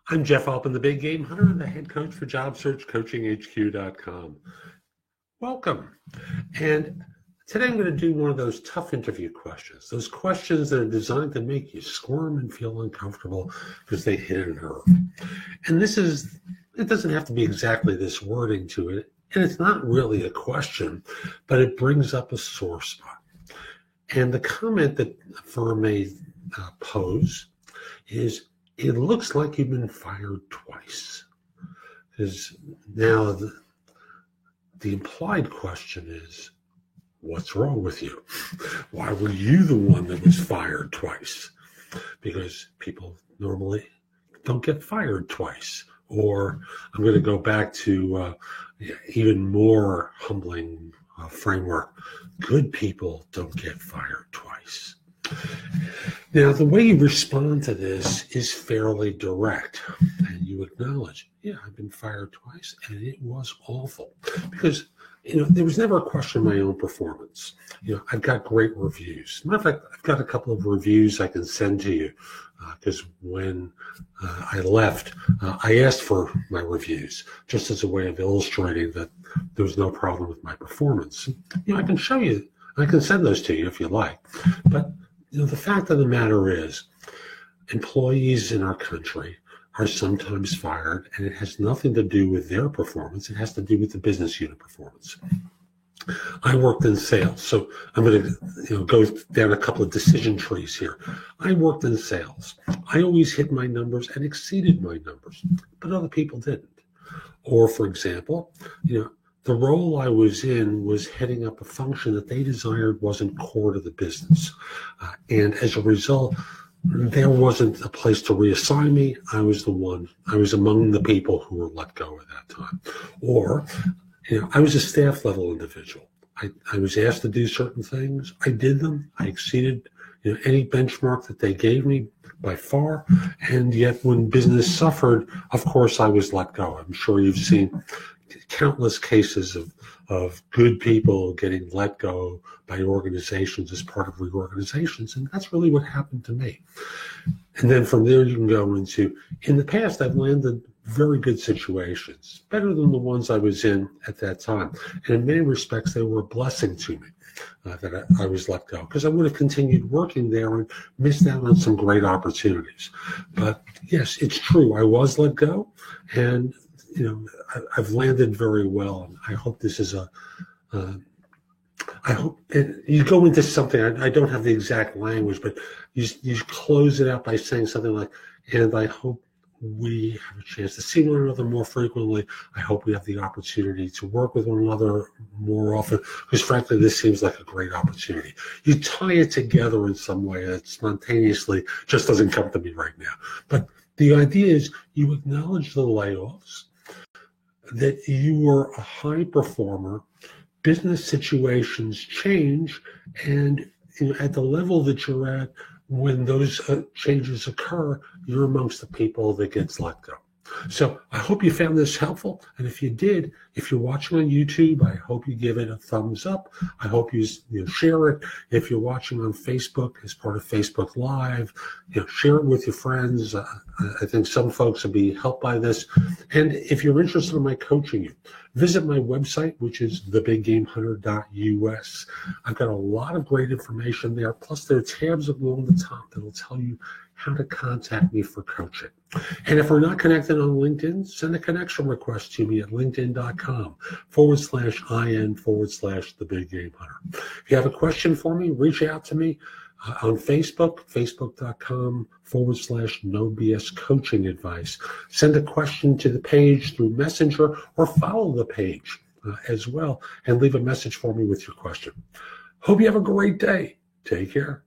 I'm Jeff Altman, the Big Game Hunter, and the head coach for JobSearchCoachingHQ.com. Welcome. And today I'm going to do one of those tough interview questions, those questions that are designed to make you squirm and feel uncomfortable because they hit a nerve. And it doesn't have to be exactly this wording to it, and it's not really a question, but it brings up a sore spot. And the comment that a firm may pose is, it looks like you've been fired twice. Because now the implied question is, what's wrong with you? Why were you the one that was fired twice? Because people normally don't get fired twice. Or I'm going to go back to even more humbling framework. Good people don't get fired twice. Now, the way you respond to this is fairly direct, and you acknowledge, yeah, I've been fired twice, and it was awful. Because, there was never a question of my own performance. I've got great reviews. Matter of fact, I've got a couple of reviews I can send to you, because when I left, I asked for my reviews, just as a way of illustrating that there was no problem with my performance. I can show you, I can send those to you if you like, but the fact of the matter is, employees in our country are sometimes fired, and it has nothing to do with their performance. It has to do with the business unit performance. I worked in sales, so I'm going to go down a couple of decision trees here. I worked in sales. I always hit my numbers and exceeded my numbers, but other people didn't. Or, for example, the role I was in was heading up a function that they desired wasn't core to the business. And as a result, there wasn't a place to reassign me. I was among the people who were let go at that time. Or, I was a staff level individual. I was asked to do certain things. I did them. I exceeded any benchmark that they gave me by far. And yet when business suffered, of course, I was let go. I'm sure you've seen countless cases of good people getting let go by organizations as part of reorganizations, and that's really what happened to me. And then from there you can go into, in the past I've landed very good situations, better than the ones I was in at that time. And in many respects they were a blessing to me that I was let go, because I would have continued working there and missed out on some great opportunities. But yes, it's true, I was let go, and I've landed very well, and I hope this is I hope you go into something, I don't have the exact language, but you close it out by saying something like, and I hope we have a chance to see one another more frequently. I hope we have the opportunity to work with one another more often, because frankly, this seems like a great opportunity. You tie it together in some way that spontaneously just doesn't come to me right now. But the idea is you acknowledge the layoffs, that you were a high performer, business situations change, and at the level that you're at, when those changes occur, you're amongst the people that gets let go. So I hope you found this helpful, and if you did, if you're watching on YouTube, I hope you give it a thumbs up. I hope you share it. If you're watching on Facebook as part of Facebook Live, share it with your friends. I think some folks will be helped by this. And if you're interested in my coaching, visit my website, which is thebiggamehunter.us. I've got a lot of great information there. Plus, there are tabs along the top that will tell you how to contact me for coaching. And if we're not connected on LinkedIn, send a connection request to me at linkedin.com/IN/the-big-game-hunter. If you have a question for me, reach out to me on Facebook, facebook.com/no BS coaching advice. Send a question to the page through Messenger, or follow the page as well, and leave a message for me with your question. Hope you have a great day. Take care.